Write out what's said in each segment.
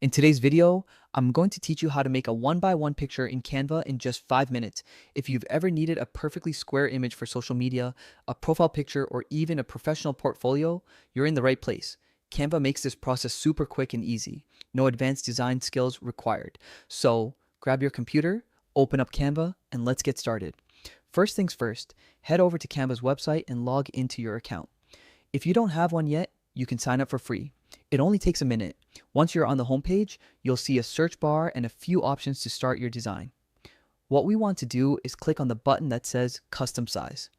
In today's video, I'm going to teach you how to make a one-by-one picture in Canva in just 5 minutes. If you've ever needed a perfectly square image for social media, a profile picture, or even a professional portfolio, you're in the right place. Canva makes this process super quick and easy. No advanced design skills required. So grab your computer, open up Canva, and let's get started. First things first, head over to Canva's website and log into your account. If you don't have one yet, you can sign up for free. It only takes a minute. Once you're on the homepage, you'll see a search bar and a few options to start your design. What we want to do is click on the button that says Custom Size.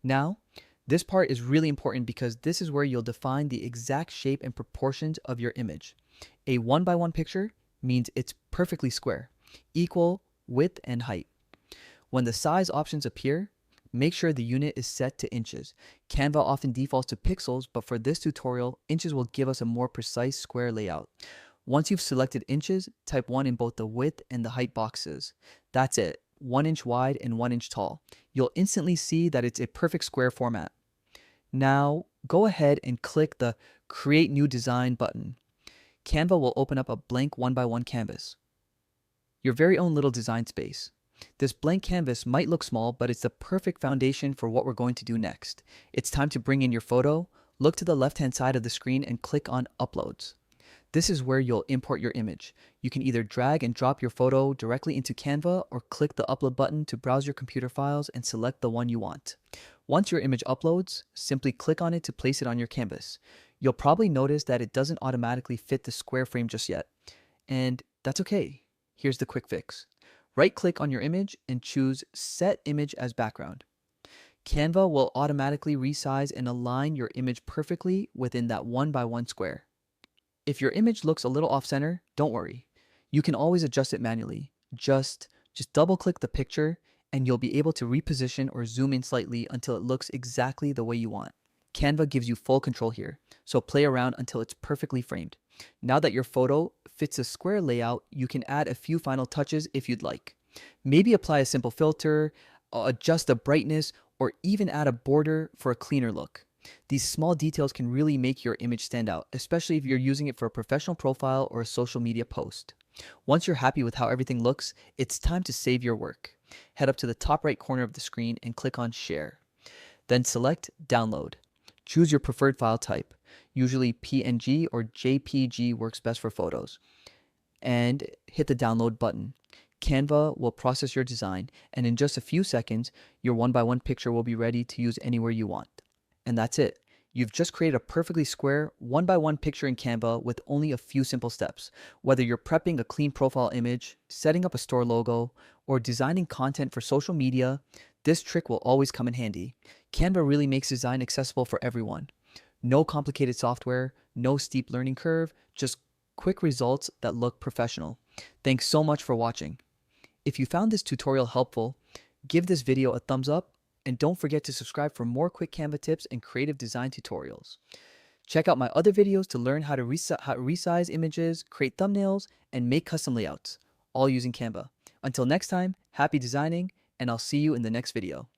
Now, this part is really important because this is where you'll define the exact shape and proportions of your image. A one-by-one picture means it's perfectly square, equal width and height. When the size options appear, make sure the unit is set to inches. Canva often defaults to pixels, but for this tutorial, inches will give us a more precise square layout. Once you've selected inches, type 1 in both the width and the height boxes. That's it, 1 inch wide and 1 inch tall. You'll instantly see that it's a perfect square format. Now, go ahead and click the Create New Design button. Canva will open up a blank one-by-one canvas, your very own little design space. This blank canvas might look small, but it's the perfect foundation for what we're going to do next. It's time to bring in your photo. Look to the left-hand side of the screen and click on Uploads. This is where you'll import your image. You can either drag and drop your photo directly into Canva or click the Upload button to browse your computer files and select the one you want. Once your image uploads, simply click on it to place it on your canvas. You'll probably notice that it doesn't automatically fit the square frame just yet. And that's okay. Here's the quick fix. Right-click on your image and choose Set Image as Background. Canva will automatically resize and align your image perfectly within that one-by-one square. If your image looks a little off-center, don't worry. You can always adjust it manually. Just double-click the picture and you'll be able to reposition or zoom in slightly until it looks exactly the way you want. Canva gives you full control here, so play around until it's perfectly framed. Now that your photo fits a square layout, you can add a few final touches if you'd like. Maybe apply a simple filter, adjust the brightness, or even add a border for a cleaner look. These small details can really make your image stand out, especially if you're using it for a professional profile or a social media post. Once you're happy with how everything looks, it's time to save your work. Head up to the top right corner of the screen and click on Share. Then select Download. Choose your preferred file type. Usually PNG or JPG works best for photos. And hit the download button. Canva will process your design, and in just a few seconds, your one-by-one picture will be ready to use anywhere you want. And that's it. You've just created a perfectly square one-by-one picture in Canva with only a few simple steps. Whether you're prepping a clean profile image, setting up a store logo, or designing content for social media, this trick will always come in handy. Canva really makes design accessible for everyone. No complicated software, no steep learning curve, just quick results that look professional. Thanks so much for watching. If you found this tutorial helpful, give this video a thumbs up and don't forget to subscribe for more quick Canva tips and creative design tutorials. Check out my other videos to learn how to resize images, create thumbnails, and make custom layouts, all using Canva. Until next time, happy designing, and I'll see you in the next video.